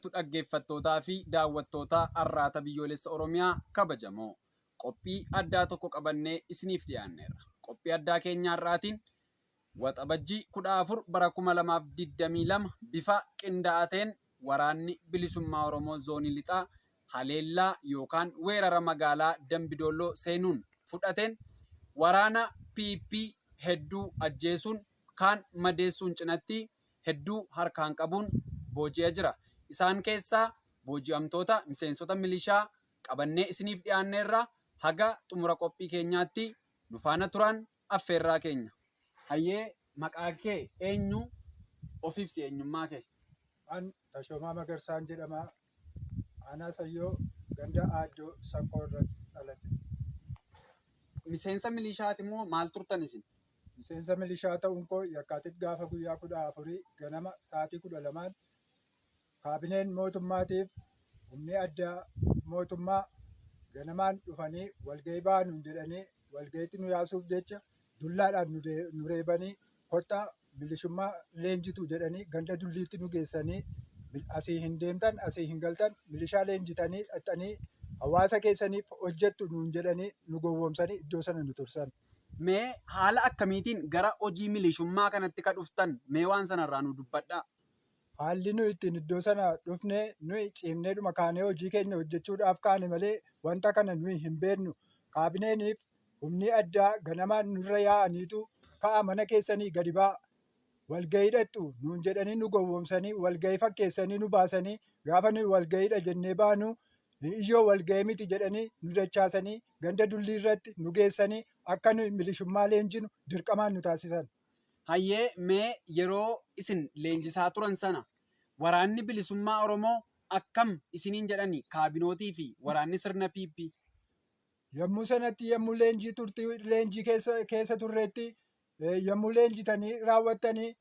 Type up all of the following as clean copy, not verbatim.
Dhaggeeffattootaa fi daawwattoota Arraata Biyyoolessa Oromiyaa kabajamoo qophii addaa tokko qabannee isiniif dhiyaanneerra. Qophii addaa keenya har'aatiin waxabajjii 14 bara 2022 bifa qindaa'ateen waraanni bilisummaa Oromoo zoonii lixaa haleellaa yookaan weerara magaalaa Dambidolloo seenuun fudhateen waraana PP hedduu ajjeesuun kaan madeessuun cinatti hedduu harkaan qabuun booji'ee jira. Isaan keessaa booji'amtoota miseensota milishaa qabannee isiniif dhiyaanneerra. Haga xumura qophii keenyaatti nu faana turan affeerraa keenya. Hayyee maqaa kee eenyu? Of ibsi eenyummaa kee. An Tashoomaa Magarsaan jedhama. Aanaa Sayyoo ganda Aajjoo Saqqoo irratti dhalate. Miseensa milishaati moo maal turtan isin? Miseensa milishaa ta'uun koo Yakkaatit gaafa guyyaa 14 ganama sa'aatii 12 kaabineen mootummaatiif humni addaa mootummaa ganamaan dhufanii walgahii baanuun jedhanii walgahiitti nu yaasuuf jecha dullaadhaan nu reebanii kottaa bilisummaa leenjitu jedhanii ganda dulliitti nu geessanii asii hin deemtan asii hin galtan milishaa leenjitanii dhaxxanii hawaasa keessaniif hojjettu nuun jedhanii nu gowwoomsanii iddoo sana nu tursan. Mee haala akkamiitiin gara hojii milishummaa kanatti ka dhuftan mee waan sanarraa nu dubbadhaa. Haalli nuyi ittiin iddoo sana dhufnee nuyi ciimneedhuma kaanee hojii keenya hojjechuudhaaf kaane malee wanta kana nuyi hin beeknu. Kaabineeniif humni addaa ganamaan nurra yaa'aniitu ka'a mana keessanii gadi ba'a. Walgahii dhaqxu nuun jedhanii nu gowwoomsanii walgahii fakkeessanii nu baasanii gaafa nuyi walgahiidha jennee baanu iyyoo walgahii miti jedhanii nu dachaasanii ganda dullii irratti nu geessanii akka nuyi milishummaa leenjinu dirqamaan nu taasisan. Hayyee mee yeroo isin leenjisaa turan sana waraanni bilisummaa Oromoo akkam isiniin jedhani kaabinootii fi waraanni sirna PP? Yommuu sanatti yommuu leenjii keessa turreetti yommuu leenjitanii raawwattanii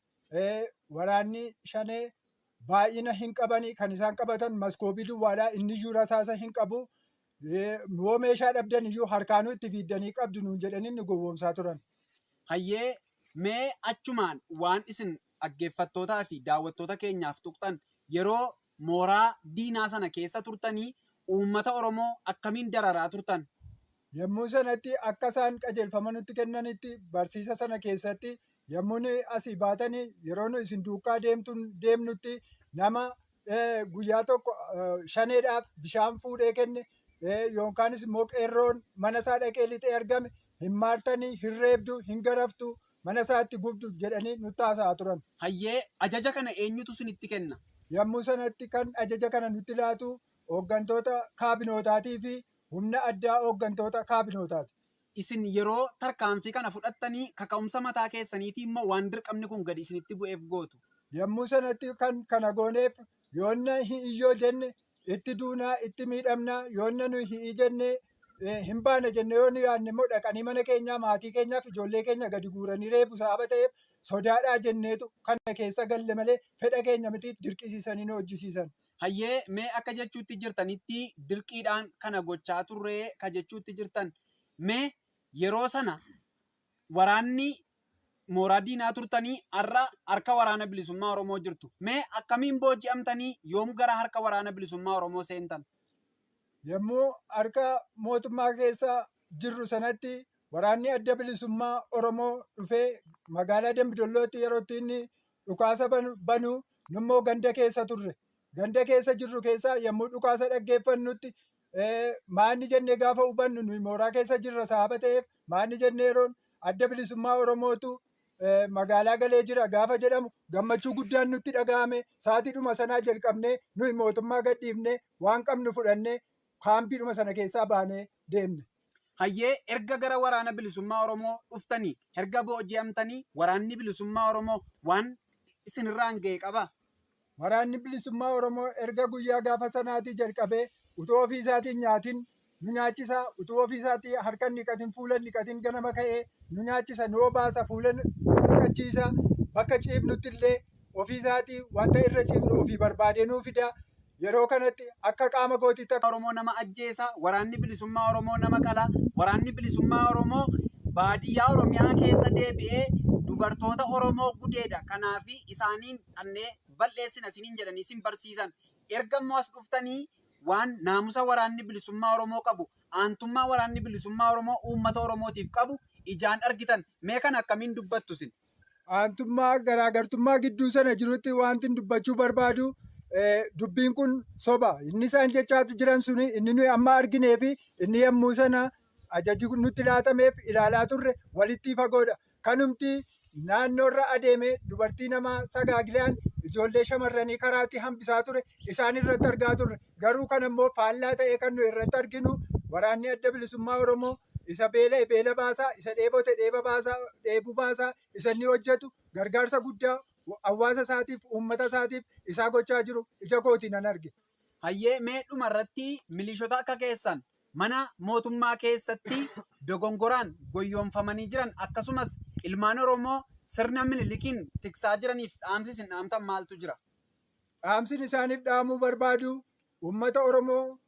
waraanni shanee baay'ina hin qabanii kan isaan qabatan maskoobii duwwaadhaa inni iyyuu rasaasa hin qabu. Yoo meeshaa dhabdan iyyuu harkaanuu itti fiiddanii qabdu nuun jedhanii nu gowwoomsaa turan. Hayyee mee achumaan waan isin dhaggeeffattootaa fi daawwattoota keenyaaf tuqxan yeroo mooraa diinaa sana keessa turtanii uummata Oromoo akkamiin dararaa turtan? Yommuu sanatti akka isaan qajeelfama nutti kennanitti barsiisa sana keessatti yommuu nuyi asii baatanii yeroo nuyi isin duukaa deemnutti nama guyyaa tokko shaneedhaaf bishaan fuudhee kenne yookaanis immoo qeerroon mana isaa dhaqee lixee argame hin maartanii hin reebdu hin garaftu mana isaatti gubdu jedhanii nutti haasa'aa turan. Hayyee ajaja kana eenyutu isinitti kenna? Yommuu sanatti kan ajaja kana nutti laatu hooggantoota kaabinootaatii fi humna addaa hooggantoota kaabinootaati. Isin yeroo tarkaanfii kana fudhattanii kaka'umsa mataa keessaniitii immoo waan dirqamni kun gadi isinitti bu'eef gootu? Yommuu sanatti kan kana gooneef yoonna hi'iyyoo jenne itti duunaa itti miidhamnaa yoonna nuyi hi'i jenne hin baane jenne yoo nu yaadne immoo dhaqanii mana keenyaa maatii keenyaaf ijoollee keenya gadi guuranii reebu sababa ta'eef sodaadhaa jenneetu kana keessa galle malee fedha keenya miti dirqisiisanii nu hojjisiisan. Hayyee mee akka jechuutti jirtanitti dirqiidhaan kana gochaa turree ka jechuutti jirtan mee yeroo sana waraanni mooraa diinaa turtanii har'a harka waraana bilisummaa Oromoo jirtu. Mee akkamiin booji'amtanii yoom gara harka waraana bilisummaa Oromoo seentan? Yommuu harka mootummaa keessa jirru sanatti waraanni adda bilisummaa Oromoo dhufee magaalaa Dambidollootti yeroo inni dhukaasa banu nummoo ganda keessa turre. Ganda keessa jirru keessaa yommuu dhukaasa dhaggeeffannutti maanni jennee gaafa hubannu nuyi mooraa keessa jirra sababa ta'eef maanni jennee yeroon adda bilisummaa Oromootu magaalaa galee jira gaafa jedhamu gammachuu guddaan nutti dhaga'ame. Sa'aatiidhuma sanaa jalqabnee nuyi mootummaa gadhiifnee waan qabnu fudhannee kaampiidhuma sana keessaa baanee deemne. Hayyee erga gara waraana bilisummaa Oromoo dhuftanii erga booji'amtanii waraanni bilisummaa Oromoo waan isinirraan ga'e qaba? Waraanni bilisummaa Oromoo erga guyyaa gaafa sanaatii jalqabee utuu ofii isaatiin nyaatiin nu nyaachisa, utuu ofii isaatii harka niqatiin fuula niqatiin ganama ka'ee nu nyaachisa, nu obaasa, fuula dhiqachiisa, bakka ciibnutti illee ofii isaatii wanta irra ciibnu ofii barbaadee nuu fida. Yeroo kanatti akka qaama gootiitti Oromoo nama ajjeesa, waraanni bilisummaa Oromoo nama qala, waraanni bilisummaa Oromoo baadiyyaa Oromiyaa keessa deebi'ee dubartoota Oromoo gudeeda. Kanaaf isaaniin dhannee balleessina isiniin jedhanii isin barsiisan. erga immoo as dhuftanii waan naamusa waraanni bilisummaa Oromoo qabu, aantummaa waraanni bilisummaa Oromoo uummata Oromootiif qabu ijaan argitan. Mee kana akkamiin dubbattu isin? Aantummaa garaagartummaa gidduu sana jirutti wanti dubbachuu barbaadu dubbiin kun soba. Inni isaan jechaatu jiran suni inni nuyi amma arginee fi inni yommuu sana ajaji nutti laatameef ilaalaa turre walitti fagoodha. Kanumti naannoorra adeeme dubartii namaa sagaagilaan ijoollee shamarranii karaatti hambisaa ture isaan irratti argaa turre. Garuu kan immoo faallaa ta'ee kan nuyi irratti arginu waraanni adda bilisummaa Oromoo isa beela'e beela baasaa, isa dheebote dheebuu baasaa, isa inni hojjetu gargaarsa guddaa hawaasa isaatiif, uummata isaatiif isaa gochaa jiru ija kootiin nan arge. Hayyee mee dhuma irratti milishoota akka keessan mana mootummaa keessatti dogongoraan goyyoomfamanii jiran akkasumas ilmaan Oromoo sirna Minilikiin tiksaa jiraniif dhaamsi isin dhaamtan maaltu jira? Dhaamsin isaaniif dhaamuu barbaadu uummata Oromoo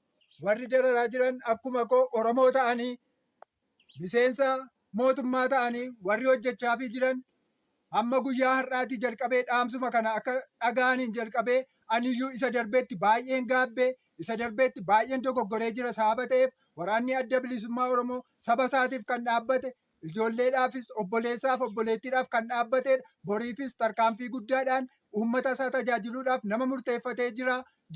warri dararaa jiran akkuma koo Oromoo ta'anii miseensa mootummaa ta'anii warri hojjechaafii jiran amma guyyaa har'aatii jalqabee dhaamsuma kana akka dhaga'aniin jalqabee aniyyuu isa darbeetti baay'een gaabbee isa darbeetti baay'een dogoggoree jira sababa ta'eef waraanni adda bilisummaa Oromoo saba isaatiif kan dhaabbate ijoolleedhaafis obboleessaaf obboleettiidhaaf kan dhaabbatedha. Boriifis tarkaanfii guddaadhaan uummata isaa tajaajiluudhaaf nama murteeffatee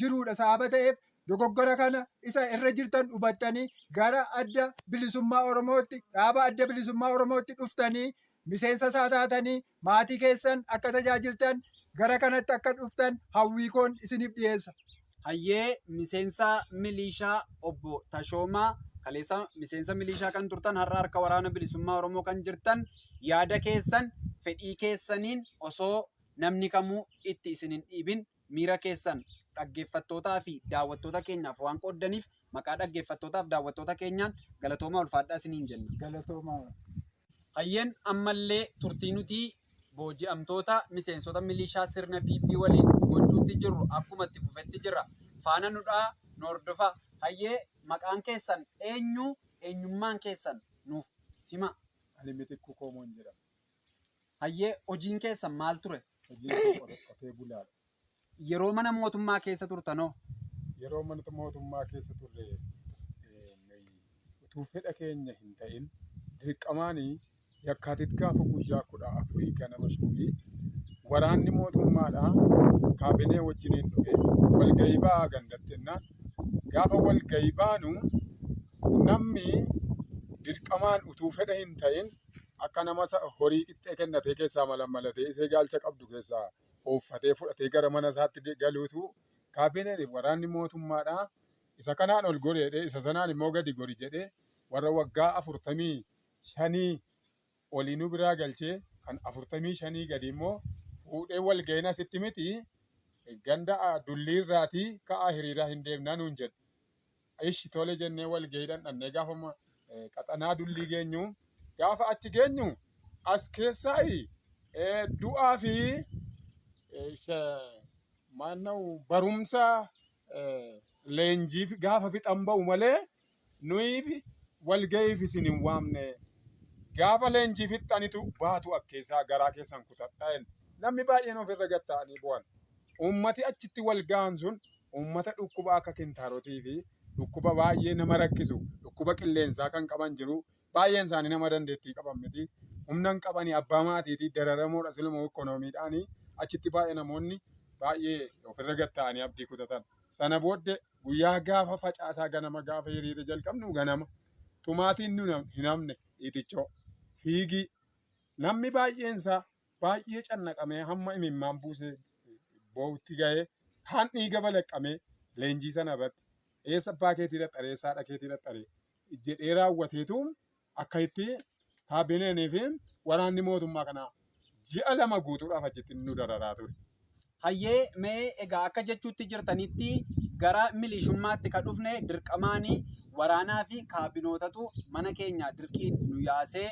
jiruudha sababa ta'eef dogoggora kana isa irra jirtan hubattanii gara adda bilisummaa Oromootti dhaaba adda bilisummaa Oromootti dhuftanii miseensa isaa taatanii maatii keessan akka tajaajiltan gara kanatti akka dhuftan hawwii koon isiniif dhiyeessa. Hayyee miseensa milishaa obbo Tashoomaa kaleessa miseensa milishaa kan turtan har'a harka waraana bilisummaa Oromoo kan jirtan yaada keessan fedhii keessaniin osoo namni kamuu itti isin hin dhiibin miira keessan dhaggeeffattootaa fi daawwattoota keenyaaf waan qooddaniif maqaa dhaggeeffattootaaf daawwattoota keenyaan galatoomaa ulfaadhaa isiniin jenna. Galatoomaa. Hayyeen ammallee turtii nuti booji'amtoota miseensota milishaa sirna PP waliin gochuutti jirru akkuma itti fufetti jirra. Faana nudhaa nu hordofaa. Hayyee maqaan keessan eenyu eenyummaan keessan nuuf hima. Ani Mitikkuu Koomoon jedhama. Hayyee hojiin keessan maal ture? Hojiin qotee bulaadha. Yeroo mana mootummaa keessa turtanoo? Yeroo mana mootummaa keessa turre utuu fedha keenya hin ta'in dirqamaanii yakkaatit gaafa guyyaa 14 ganama shuubii waraanni mootummaadhaa kaabinee wajjiniin dhufe walgahii ba'aa gandattennaan gaafa walgahii baanu namni dirqamaan utuu fedha hin ta'in akka nama horii qixxee kennatee keessaa malammalatee isee gaalcha qabdu keessaa ooffatee fudhatee gara mana isaatti galuutu kaabinee waraanni mootummaadhaa isa kanaan ol goreedhe isa sanaan immoo gadi gori jedhee warra waggaa 45 olii nu biraa galchee kan 45 gadi immoo fuudhee walgahii asitti miti ganda dulliirraatii ka'aa hiriiraa hin deemnaa nuun jedhe. Ishi tole jennee walgahii dhannee gaafa qaxanaa dullii geenyu gaafa achi geenyu as keessaa du'aa fi barumsa leenjiif gaafa fixan ba'u malee nuyi walgahiif isin hin waamne. Gaafa leenjii fixanitu baatu akkeessaa garaa keessan kutadhaa. Namni baay'een ofirra gatta'anii bu'an. Uummati achitti wal ga'an sun uummata dhukkuba akka kintaarotii fi dhukkuba baay'ee nama rakkisu dhukkuba qilleensaa kan qaban jiru baay'een isaanii nama dandeettii qaban miti. Humna hin qabanii abbaa maatiitii dararamoodha silmoo ikoonomiidhaanii achitti baay'ee namoonni baay'ee ofirra gatta'anii abdii kutatan. Sana booddee guyyaa gaafa facaasaa ganama gaafa hiriira jalqabnu ganama tumaatiin nu hin hafne itichoo. Fiigii namni baay'eensaa baay'ee cannaqamee hamma imimmaan buusee boo'utti ga'ee kaan dhiiga balaqqamee leenjii sana irratti eessa abbaa keetii dhaxxaree eessaa dhakeetii dhaxxaree jedhee raawwateetu akka itti kaabineenii fi waraanni mootummaa kanaa ji'a 2 guutuudhaaf achitti nu dararaa ture. Hayyee mee egaa akka jechuutti jirtanitti gara milishummaatti ka dhufne dirqamaanii waraanaa fi kaabinootatu mana keenya dirqiin nu yaasee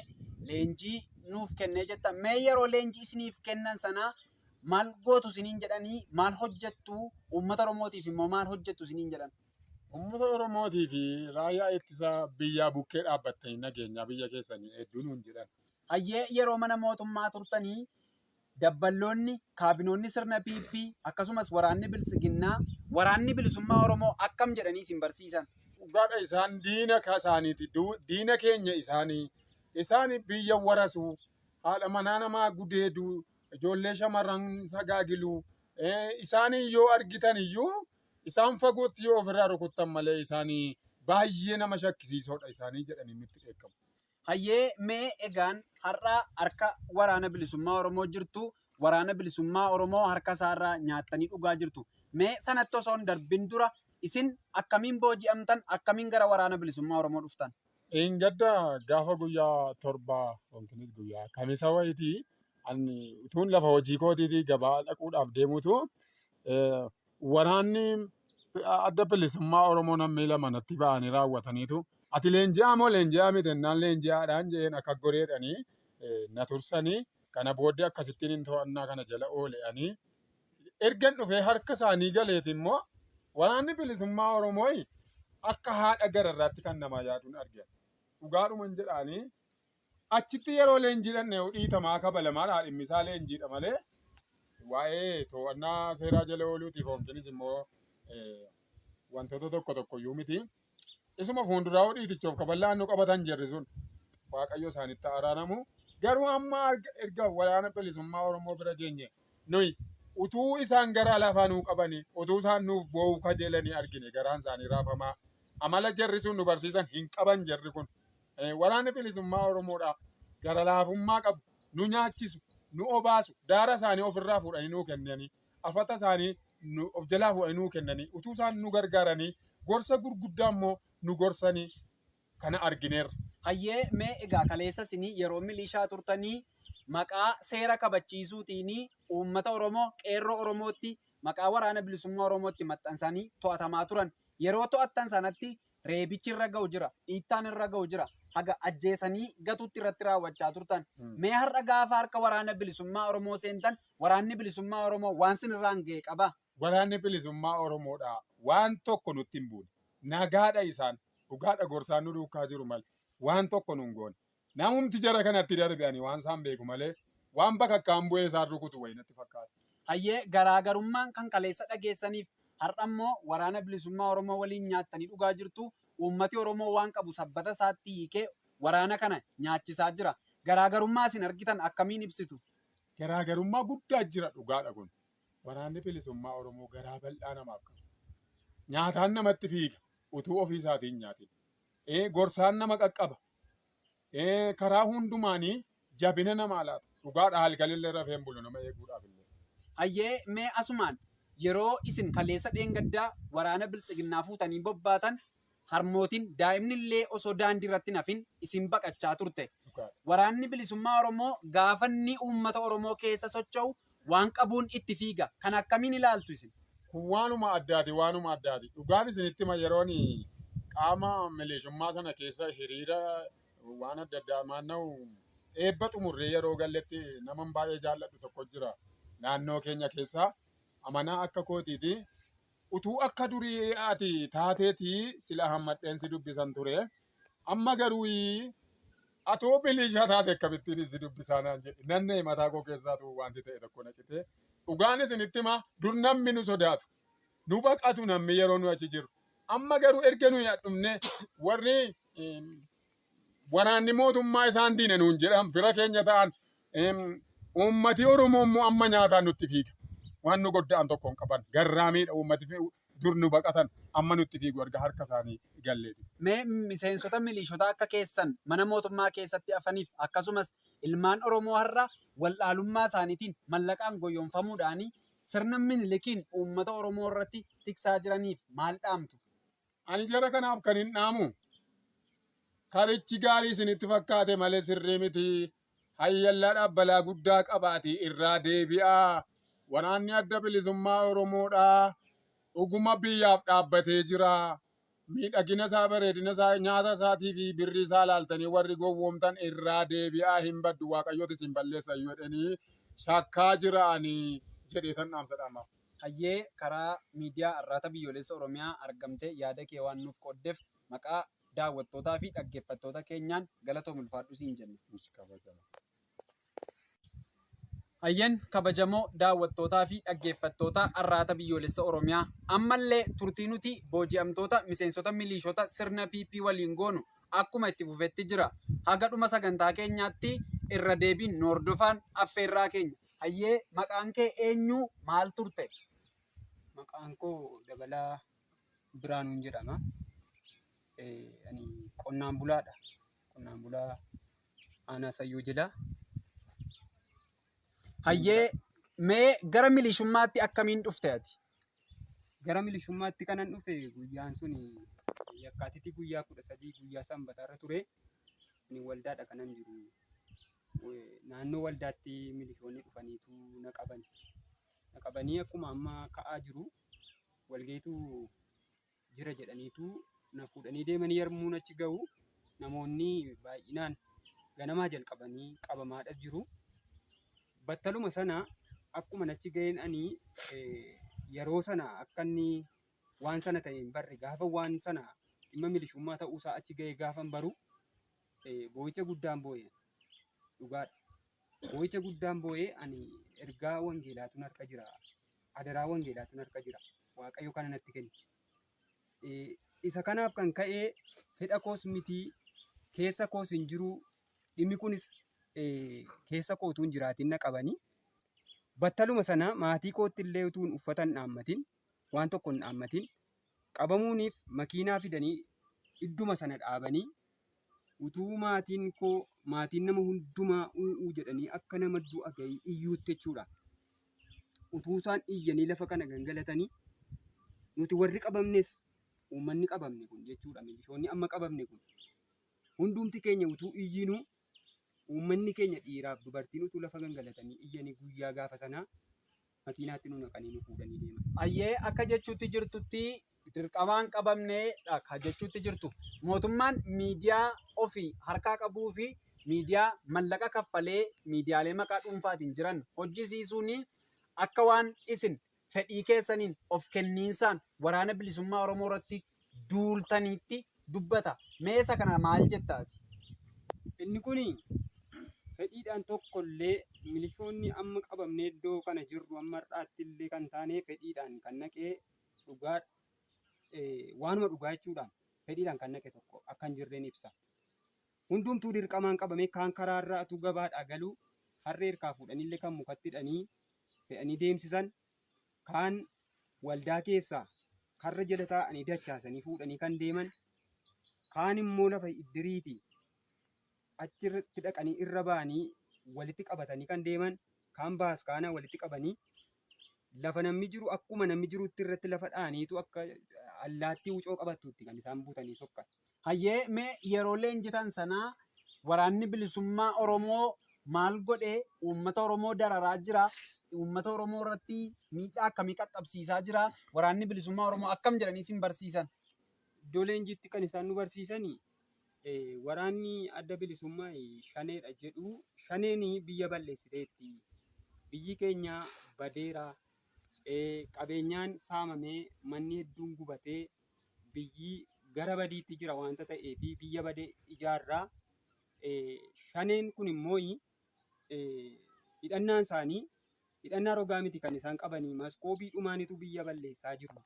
leenjii nuuf kennee jetta. Mee yeroo leenjii isiniif kennan sana maal gootu isiniin jedhanii maal hojjettu uummata Oromootiif immoo maal hojjettu isiniin jedhan? Uummata Oromootii fi raayyaa ittisa biyyaa bukkee dhaabbattanii nageenyaa biyya keessanii hedduu nuun jedhan. Hayyee yeroo mana mootummaa turtanii dabballoonni kaabinoonni sirna PP akkasumas waraanni bilisiginnaa waraanni bilisummaa Oromoo akkam jedhanii isin barsiisan? Dhugaadha isaan diina isaaniiti. Diina keenya isaanii. Isaan biyya warasuu, haadha manaa namaa gudeeduu, ijoollee shamarran sagaagiluu. Isaanii yoo argitan iyyuu isaan fagootti yoo ofirraa rukuttan malee isaanii baay'ee nama shakkisiisoodha isaanii jedhanii nutti beekamu. Hayyee mee egaan har'a harka waraana bilisummaa Oromoo jirtu, waraana bilisummaa Oromoo harka isaarraa nyaattanii dhugaa jirtu. Mee sanatti osoo hin darbin dura isin akkamiin booji'amtan, akkamiin gara waraana bilisummaa Oromoo dhuftan? Gadda gaafa guyyaa torbaa yookiin guyyaa kamisa wayitii ani utuun lafa hojii kootiitii gabaa dhaquudhaaf deemutu waraanni adda bilisummaa Oromoo namni lama natti ba'anii raawwataniitu ati leenji'aa moo leenji'aa miti ennaan leenji'aadhaan jeen akka goreedhanii na tursanii kana booddee akkasittiin to'annaa kana jala oole'anii ergan dhufee harka isaanii galeeti immoo waraanni bilisummaa Oromoo akka haadha gararraatti kan nama yaaduun argina. Dhugaadhuman jedhaanii achitti yeroo leenjiidhaan dhiitamaa kabalamaadhaa dhimmisaa leenjiidha malee waa'ee to'annaa seeraa jala ooluutiif hoomkinis immoo wantoota tokko iyyuu miti. Isuma fuulduraa dhiitichoof kaballaan nu qabatan jirri sun Waaqayyo isaanitti araaramu. Garuu amma erga waraana bilisummaa Oromoo bira geenye nuyi utuu isaan gara lafaa nuu qabanii utuu isaan nuuf boo'uu kajeelanii argine garaan isaanii raafamaa. Amala jarri sun nu barsiisan hin qaban jarri kun. Waraanni bilisummaa Oromoodhaa gara laafummaa qabu nu nyaachisu nu obaasu daara isaanii ofirraa fuudhanii nuu kennanii afata isaanii of jalaa fuudhanii nuu kennanii utuu isaan nu gargaaranii gorsa gurguddaa immoo nu gorsanii kana argineerra. Hayyee mee egaa kaleessa isinii yeroo milishaa turtanii maqaa seera kabachiisuutiin uummata Oromoo qeerroo Oromootti maqaa waraana bilisummaa Oromootti maxxansanii to'atamaa turan. Yeroo to'attan sanatti reebichi irra ga'u jira, dhiittaan irra ga'u jira, haga ajjeesanii gatuutti irratti raawwachaa turtan. Mee har'a gaafa harka waraana bilisummaa Oromoo seentan waraanni bilisummaa Oromoo waan sinirraan ga'e qaba? Waraanni bilisummaa Oromoodhaa waan tokko nutti hin buune. Nagaadha isaan dhugaadha gorsaan nu duukaa jiru malee waan tokko nu hin goone. Namumti jara kanatti darbi'anii waan isaan beeku malee waan bakakkaan bu'ee isaan rukutu wayii natti fakkaata. Hayyee garaagarummaan kan kaleessa dhageessaniif har'a immoo waraana bilisummaa Oromoo waliin nyaattanii dhugaa jirtu. Uummati Oromoo waan qabu sabbata isaatti hiikee waraana kana nyaachisaa jira. Garaagarummaa isin argitan akkamiin ibsitu? Garaagarummaa guddaa jira dhugaadha kun. Waraanni bilisummaa Oromoo garaa bal'aa namaaf qaba. Nyaataan namatti fiiga utuu ofii isaatiin nyaatin. Gorsaan nama qaqqaba. Karaa hundumaanii jabina namaa laata. Dhugaadha halkanillee rafeen bulu nama eeguudhaaf illee. Hayyee mee asumaan yeroo isin kaleessa dheengaddaa waraana bilisiginnaa fuutanii bobbaatan harmootiin daa'imni illee osoo daandii irratti nafin isin baqachaa turte. Waraanni bilisummaa Oromoo gaafanni uummata Oromoo keessa socho'u waan qabuun itti fiiga. Kan akkamiin ilaaltu isin? Kun waanuma addaati waanuma addaati. Dhugaan isinitti yeroon qaama milisummaa sana keessa hiriira waan adda addaa maanna'u eebba xumurree yeroo galletti naman baay'ee jaalladhu tokko jira. Naannoo keenya keessaa amanaa akka kootiiti. Utuu akka durii ati taateetii sila hammadheensi dubbisan ture. Amma garuu atoo bilishaa taate akkamittiin si dubbisaa naan jedhe. Nannee mataa koo keessaatu wanti ta'e tokko na cite. Dhugaan isinitti dur namni nu sodaatu. Nu baqatu namni yeroo nu achi jiru. Amma garuu erga nuyi dhumne warri waraanni mootummaa isaan diine nuun jedhan fira keenya ta'an uummati Oromoo immoo amma nyaataan nutti fiiga. Waan nu godda'an tokko hin qaban. Garraamiidha uummati dur nu baqatan amma nutti fiigu arga harka isaanii galleeti. Mee miseensota milishotaa akka keessan mana mootummaa keessatti hafaniif akkasumas ilmaan Oromoo har'a waldhaalummaa isaaniitiin mallaqaan goyoonfamuudhaanii sirna minilikiin uummata Oromoo irratti tiksaa jiraniif maal dhaamtu? Ani jara kanaaf kan hin dhaamu karichi gaarii isinitti fakkaate malee sirrii miti. Hayyallaadhaaf balaa guddaa qabaati irraa deebi'aa. Waraanni adda bilisummaa Oromoodhaa dhuguma biyyaaf dhaabbatee jira. Miidhagina isaa bareedina isaa nyaata isaatii fi birrii isaa laaltanii warri gowwoomtan irraa deebi'aa hin baddu waaqayyooti isin balleessa jedhanii shakkaa jiranii jedheetan dhaamsa dhaamaaf. Hayyee karaa miidiyaa Arraata Biyyoolessa Oromiyaa argamtee yaada kee waan nuuf qooddeef maqaa daawwattootaa fi dhaggeeffattoota keenyaan galatoom ulfaadhu siin jenna. Ayyan kabajamoo daawwattootaa fi dhaggeeffattoota arraata biyyoolessa Oromiyaa ammallee turtii nuti booji'amtoota miseensota milishoota sirna PP waliin goonu akkuma itti fufetti jira. Haga dhuma sagantaa keenyaatti irra deebiin nu hordofaan affeerraa keenya. Hayyee maqaan kee eenyu maal turte? Maqaan koo Dabalaa Biraanuun jedhama. Ani qonnaan bulaadha. Qonnaan bulaa aanaa Sayyoo jila. Hayyee mee gara milishummaatti akkamiin dhufte ati? Gara milishummaatti kanan dhufe guyyaan sun yakkaatitti guyyaa 13 guyyaa sanbataarra ture. Ani waldaadha kanan jiru. Naannoo waldaatti milishoonni dhufaniitu na qaban. Na qabanii akkuma amma ka'aa jiru walgeetu jira jedhaniitu na fuudhanii deemanii yommuu achi ga'u namoonni baay'inaan ganamaa jalqabanii qabamaadha jiru. Battaluma sana akkuma achi ga'een ani yeroo sana akka inni waan sana ta'e hin barre gaafa waan sana dhimma milishummaa ta'uusaa achi ga'ee gaafan baru boo'icha guddaan boo'e dhugaadha. Boo'icha guddaan boo'ee ani ergaa wangeelaatu harka jira. Adaraa wangeelaatu harka jira. Waaqayyo kana natti kenne. Isa kanaaf kan ka'ee fedha koos miti keessa koos hin jiru. Dhimmi kunis keessa kootuun jiraatiin na qabanii. Battaluma sana maatii kootti illee utuun uffatan dhaammatiin waan tokko hin dhaammatiin qabamuuniif makiinaa fidanii idduma sana dhaabanii utuu maatiin nama hundumaa u'uu jedhanii akka nama du'a ga'ii iyyuutti jechuudha. Utuu isaan iyyanii lafa kana gangalatanii nuti warri qabamnes uummanni qabamne kun jechuudha. Milishoonni amma qabamne kun hundumti keenya utuu iyyinuu uummanni keenya dhiiraaf dubartiin utuu lafa gangalatanii iyyanii guyyaa gaafa sanaa makiinaatti nu naqanii nu fuudhanii deeman. Ayyee akka jechuutti jirtutti dirqamaan qabamneedha ka jechuutti jirtu. Mootummaan miidiyaa ofii harkaa qabuu fi miidiyaa mallaqa kaffalee miidiyaalee maqaa dhuunfaatiin jiran hojjisiisuun akka waan isin fedhii keessaniin of kenniinsaan waraana bilisummaa Oromoo irratti duultaniitti dubbata. Meesa kana maal jettaati? Inni kuni fedhiidhaan tokkollee milishoonni amma qabamnee iddoo kana jirru amma har'aatti illee kan taane fedhiidhaan kan naqee dhugaadha. Waanuma dhugaa jechuudhaan fedhiidhaan kan naqe tokko akka hin jirreen ibsa. Hundumtuu dirqamaan qabamee kaan karaarraa utuu gabaadhaa galu harree hirkaa fuudhanillee kan mukatti hidhanii fe'anii deemsisan kaan waldaa keessaa karra jala taa'anii dachaasanii fuudhanii kan deeman kaan immoo lafa iddiriitii achirratti dhaqanii irra ba'anii walitti qabatanii kan deeman kaan baaskaana walitti qabanii lafa namni jiru akkuma namni jirutti irratti lafa dhaaniitu akka allaattii wucoo qabattuutti kan isaan butanii sokkan. Hayyee mee yeroo leenjitan sanaa waraanni bilisummaa Oromoo maal godhee uummata Oromoo dararaa jira? Uummata Oromoo irratti miidhaa akkamii qaqqabsiisaa jira? Waraanni bilisummaa Oromoo akkam jedhanii isin barsiisan? Iddoo leenjiitti kan isaan nu barsiisanii waraanni adda bilisummaa shaneedha jedhu. Shaneen biyya balleessiteetti. Biyyi keenya badeera. Qabeenyaan saamamee manni hedduun gubatee biyyi gara badiitti jira waanta ta'eef biyya badee ijaarraa. Shaneen kun immoo hidhannaan isaanii hidhannaa rogaa miti kan isaan qabanii maskoobii dhumaanitu biyya balleessaa jiru.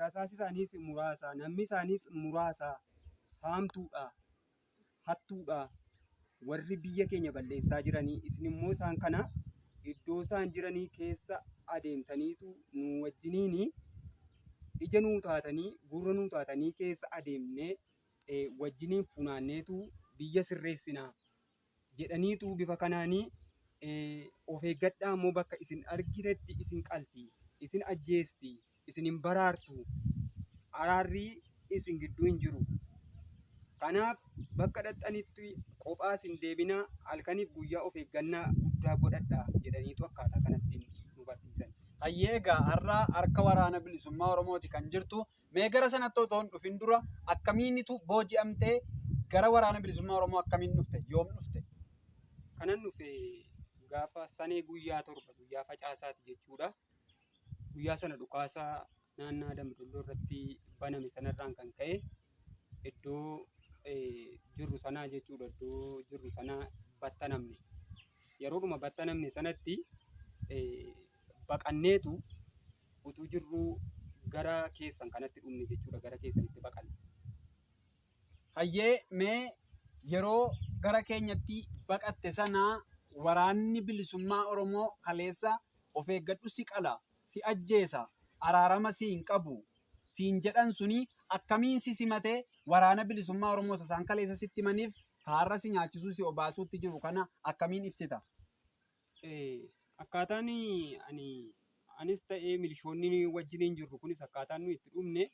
Rasaasi isaaniis muraasa, namni isaaniis muraasa, saamtuudha, hattuudha warri biyya keenya balleessaa jiranii. Isin immoo isaan kana iddoo isaan jiranii keessa adeemtaniitu nu wajjiniin ija nuu taatanii gurra nuu taatanii keessa adeemnee wajjiniin funaanneetu biyya sirreessinaa jedhaniitu bifa kanaanii of eeggadhaa immoo bakka isin argitetti isin qalti, isin ajjeesti, isin hin baraartu, araarri isin gidduu hin jiru. Kanaaf bakka dhaqxanitti kophaa isin deebinaa halkaniif guyyaa of eeggannaa guddaa godhadhaa jedhaniitu akkaataa kanatti nu barsiisan. Hayyee egaa har'a harka waraana bilisummaa Oromooti kan jirtu. Mee gara sanatti otoo hin dhufin dura akkamiinitu booji'amtee gara waraana bilisummaa Oromoo akkamiin dhufte? Yoom dhufte? Kanan dhufe gaafa sanee guyyaa 7 guyyaa facaasaati jechuudha. Guyyaa sana dhukaasaa naannaa Dambidolloo irratti baname sanarraan kan ka'e iddoo jirru sanaa jechuudha. Iddoo jirru sanaa battanamne yeroodhuma battanamne sanatti baqanneetu utuu jirruu gara keessan kanatti dhumne jechuudha. Gara keessanitti baqanne. Hayyee mee yeroo gara keenyatti baqatte sana waraanni bilisummaa Oromoo kaleessa of eeggadhu si qala, si ajjeesa, araarama si hin qabu siin jedhan suni akkamiin si simatee waraana bilisummaa Oromoo isaan kaleessa sitti himaniif har'a si nyaachisuu si obaasuutti jiru kana akkamiin ibsita? Akkaataan anis ta'ee milishoonni wajjiniin jirru kunis akkaataan nu itti dhumne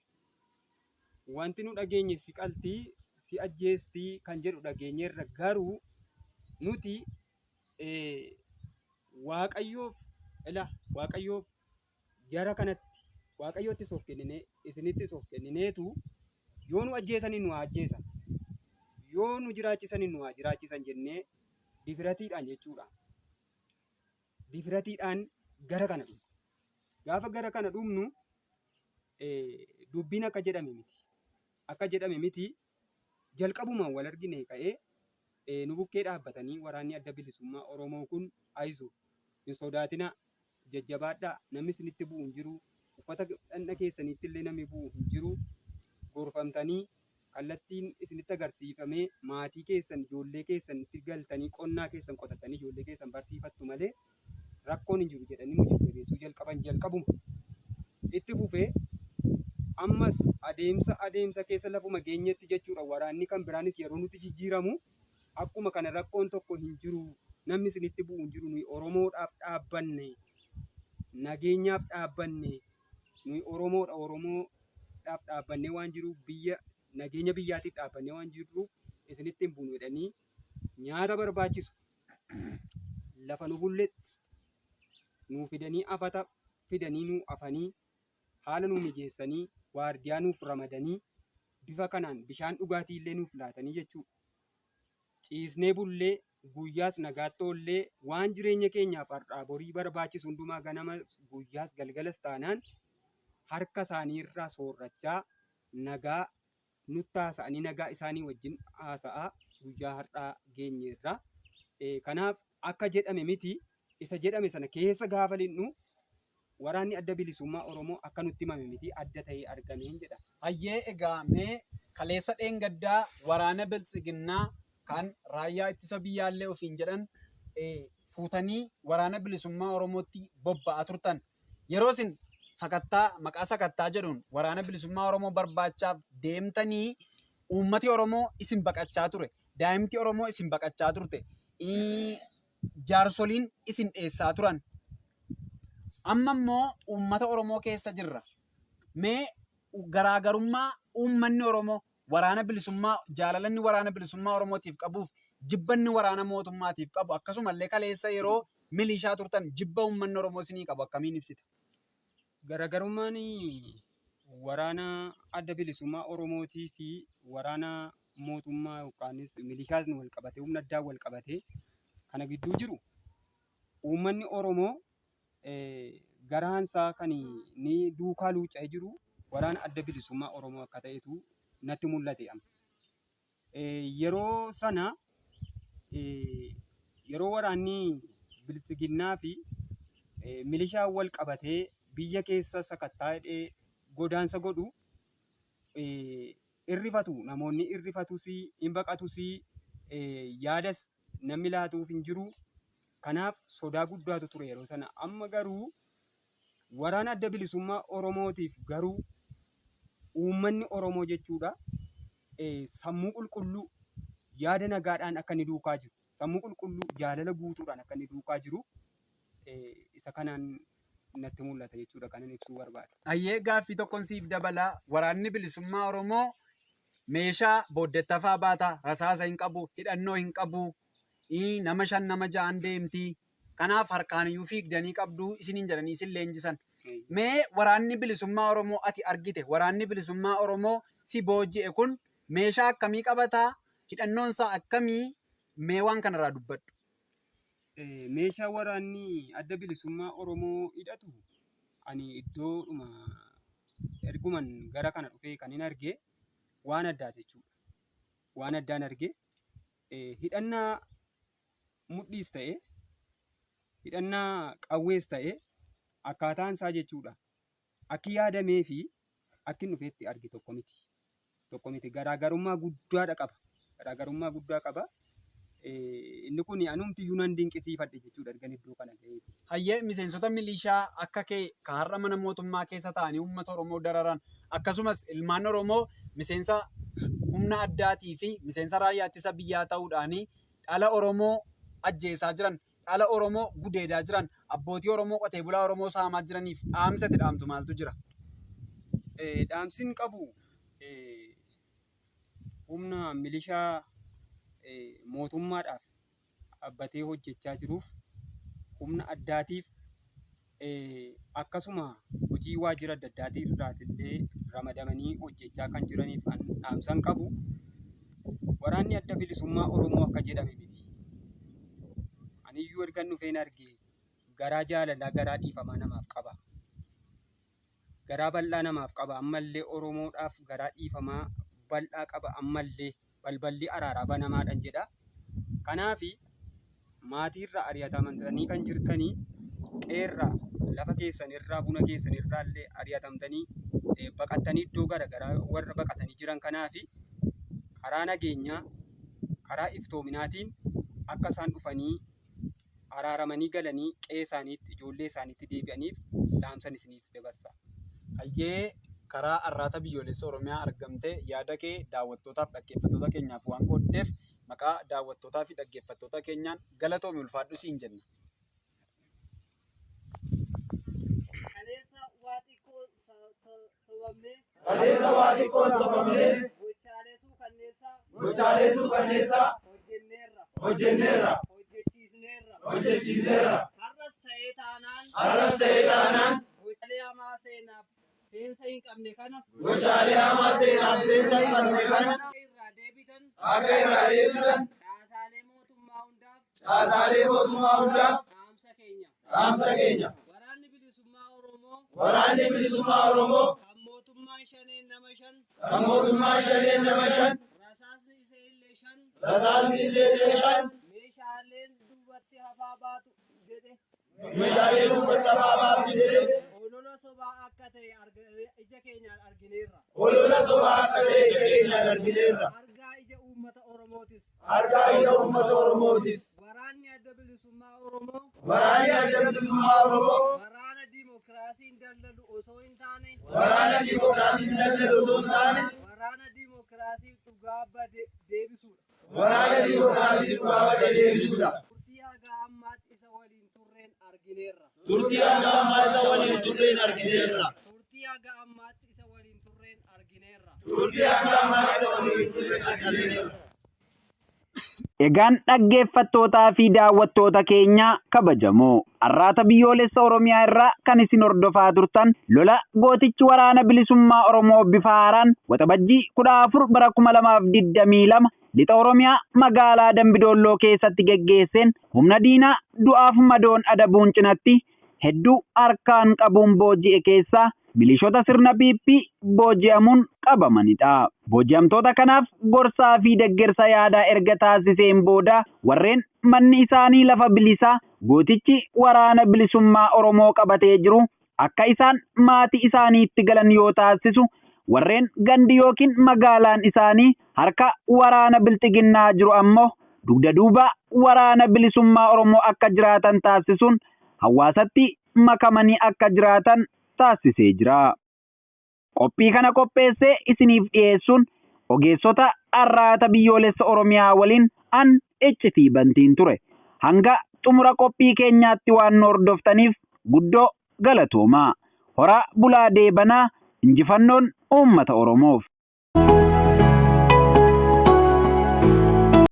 wanti nu dhageenye si qaltii si ajjeestii kan jedhu dhageenyeerra garuu nuti Waaqayyoof jara kanatti Waaqayyoottis of kennine isinittis of kennineetu yoo nu ajjeesanii nu ajjeesan yoo nu jiraachisanii nu jiraachisan jennee difiratiidhaan jechuudha. Difiratiidhaan gara kana dhumnu. Gaafa gara kana dhumnu dubbiin akka jedhame miti jalqabumaan wal argine ka'ee nu bukkee dhaabbatanii waraanni adda bilisummaa Oromoo kun aizu hin sodaatina jajjabaadhaa namni isinitti bu'u hin jiru uffata dhandha keessaniitti illee namni bu'u hin jiru gorfamtanii kallattiin isinitti agarsiifamee maatii keessan ijoollee keessan itti galtanii qonnaa keessan qotatanii ijoollee keessan barsiifattu malee rakkoon hin jiru jedhanii nu jajjabeessuu jalqabuma itti fufee ammas adeemsa keessa lafuma geenyetti jechuudha. Waraanni kan biraanis yeroo nuti jijjiiramu akkuma kana rakkoon tokko hin jiru namni isinitti bu'u hin jiru nuyi Oromoodhaaf dhaabbanne nageenyaaf dhaabbanne nuyi Oromoodhaaf dhaabbanne waan jiruuf nageenya biyyaatiif dhaabbanne waan jiruuf isinitti hin buunu jedhanii nyaata barbaachisu lafa nu bulletti nuu fidanii afata fidanii nuu afanii haala nuu mijeessanii waardiyaa nuuf ramadanii bifa kanaan bishaan dhugaatii illee nuuf laatanii jechuudha. Ciisnee bullee guyyaas nagaattoollee waan jireenya keenyaaf har'aa borii barbaachisu hundumaa ganama guyyaas galgalas taanaan harka isaanii irraa soorrachaa nagaa nutti haasa'anii nagaa isaanii wajjin haasa'aa guyyaa har'aa geenyeerra. Kanaaf akka jedhame miti isa jedhame sana keessa gaafa linnu waraanni adda bilisummaa Oromoo akka nutti himame miti adda ta'ee argameen jedha. Hayyee egaa mee kaleessa dheengaddaa waraana biltsiginnaa kan raayyaa ittisa biyyaallee ofiin jedhan fuutanii waraana bilisummaa Oromootti bobba'aa turtan. Yeroo isin maqaa sakattaa jedhuun waraana bilisummaa Oromoo barbaachaaf deemtanii uummati Oromoo isin baqachaa ture. Daa'imti Oromoo isin baqachaa turte. Jaarsoliin isin dheessaa turan. Amma immoo uummata Oromoo keessa jirra. Mee garaagarummaa uummanni Oromoo waraana bilisummaa jaalalanni waraana bilisummaa Oromootiif qabuuf jibbanni waraana mootummaatiif qabu akkasumallee kaleessa yeroo milishaa turtan jibba uummanni Oromoo isinii qabu akkamiin ibsita? Garaagarummaan waraana adda bilisummaa Oromootii fi waraana mootummaa yookaanis milishaas wal qabatee humna addaa wal qabatee kana gidduu jiru uummanni Oromoo garaansaa kan ni duukaa luuca'ee jiru waraana adda bilisummaa Oromoo akka ta'etu natti mul'ate amma. Yeroo sana yeroo waraanni bilisiginnaa fi milishaa wal qabatee biyya keessa sakattaa'ee godaansa godhu irrifatu namoonni irrifatus hin baqatus yaadas namni laatuuf hin jiru. Kanaaf sodaa guddaatu ture yeroo sana. Amma garuu waraana adda bilisummaa Oromootiif garuu uummanni Oromoo jechuudha sammuu qulqulluu yaada nagaadhaan akka inni duukaa jiru sammuu qulqulluu jaalala guutuudhaan akka inni duukaa jiru isa kanaan natti mul'ata jechuudha kanan ibsuu barbaada. Hayyee gaaffii tokkoon siif dabala waraanni bilisummaa Oromoo meeshaa booddettafaa baata rasaasa hin qabu hidhannoo hin qabu nama 5 nama 6 deemti kanaaf harkaan iyyuu fiigdanii qabdu isiniin jedhanii isin leenjisan. Mee waraanni bilisummaa Oromoo ati argite waraanni bilisummaa Oromoo si booji'e kun meeshaa akkamii qabataa hidhannoon isaa akkamii mee waan kanarraa dubbadhu. Meeshaa waraanni adda bilisummaa Oromoo hidhatu ani iddoodhuma erguman gara kana dhufee kan hin arge waan addaa jechuudha. Waan addaan arge hidhannaa mudhiis ta'e hidhannaa qawwees ta'e akkaataan isaa jechuudha. Akki yaadamee fi akki dhufeetti argi tokko miti. Tokko miti garaagarummaa guddaadha qaba. Garaagarummaa guddaa qaba. Inni kun anumti iyyuu nan dinqisiifadhe jechuudha erga iddoo kana ga'ee. Hayyee miseensota milishaa akka kee kan har'a mana mootummaa keessa ta'anii uummata Oromoo dararan akkasumas ilmaan Oromoo miseensa humna addaatii fi miseensa raayyaa ittisa biyyaa ta'uudhaanii dhala Oromoo ajjeesaa jiran, dhala Oromoo gudeedaa jiran, abbootii Oromoo qotee bulaa Oromoo saamaa jiraniif dhaamsatti dhaamtu maaltu jira? Dhaamsiin qabu humna milishaa mootummaadhaaf dhaabbatee hojjechaa jiruuf humna addaatiif akkasuma hojii waajjira adda addaatii irraatillee ramadamanii hojjechaa kan jiraniif dhaamsan qabu. Waraanni adda bilisummaa Oromoo akka jedhame miti. Aniyyuu ergan dhufeen arge garaa jaalalaa garaa dhiifamaa namaaf qaba. Garaa bal'aa namaaf qaba. Ammallee Oromoodhaaf garaa dhiifamaa bal'aa qaba. Ammallee balballi araaraa banamaadhaan jedha. Kanaafi maatiirraa ari'atamtanii kan jirtanii qeerraa lafa keessanirraa buna keessanirraa illee ari'atamtanii baqattanii iddoo garaagaraa warra baqatanii jiran kanaafi karaa nageenyaa karaa iftoominaatiin akka isaan dhufanii araaramanii galanii qe'ee isaaniitti ijoollee isaaniitti deebi'aniif dhaamsan isiniif dabarsa. Hayyee karaa arraata biyyoolessa Oromiyaa argamtee yaada kee daawwattootaaf dhaggeeffattoota keenyaaf waan qooddeef maqaa daawwattootaa fi dhaggeeffattoota keenyaan galatoomi ulfaadhu siin jenna. Kaleessa waaxiqqoon sobamnee gochaalee suukanneessaa hojjenneerra hojjechiisneerra har'as ta'ee taanaan gochaalee hamaa seenaaf seensa hin qabne kana akka irraa deebitan caasaalee mootummaa hundaaf dhaamsa keenya. Waraanni bilisummaa Oromoo kan mootummaan shaneen nama shan rasaasni illee shan meeshaaleen duubatti hafaa baatu jedhe olola sobaa akka ta'e ija keenyaan argineerra. Argaa ija uummata Oromootis. Waraanni adda bilisummaa Oromoo waraana dimokiraasiin dallalu osoo hin taane waraana dimokiraasiif dhugaa bade deebisuudha. Turtii haga ammaatti isa waliin turreen argineerra. Egaan dhaggeeffattootaa fi daawwattoota keenya kabajamoo arraata biyyoolessa Oromiyaa irraa kan isin hordofaa turtan lola gootichi waraana bilisummaa Oromoo bifa haaraan waxabajjii 14 bara 2022 lixa Oromiyaa magaalaa Dambidolloo keessatti geggeesseen humna diinaa du'aaf madoon adabuun cinatti hedduu harkaan qabuun booji'e keessaa milishoota sirna PP booji'amuun qabamanidha. Booji'amtoota kanaaf gorsaa fi deeggarsa yaadaa erga taasiseen booda warreen manni isaanii lafa bilisaa gootichi waraana bilisummaa Oromoo qabatee jiru akka isaan maatii isaaniitti galan yoo taasisu warreen gandi yookiin magaalaan isaanii harka waraana bilxiginnaa jiru ammoo dugda duuba waraana bilisummaa Oromoo akka jiraatan taasisuun hawaasatti makamanii akka jiraatan taasisee jira. Qophii kana qopheessee isiniif dhiyeessuun ogeessota arraata biyyoolessa Oromiyaa waliin an iccitii bantiin ture. Hanga xumura qophii keenyaatti waan nu hordoftaniif guddoo galatoomaa. Horaa bulaa deebanaa injifannoon uummata Oromoof.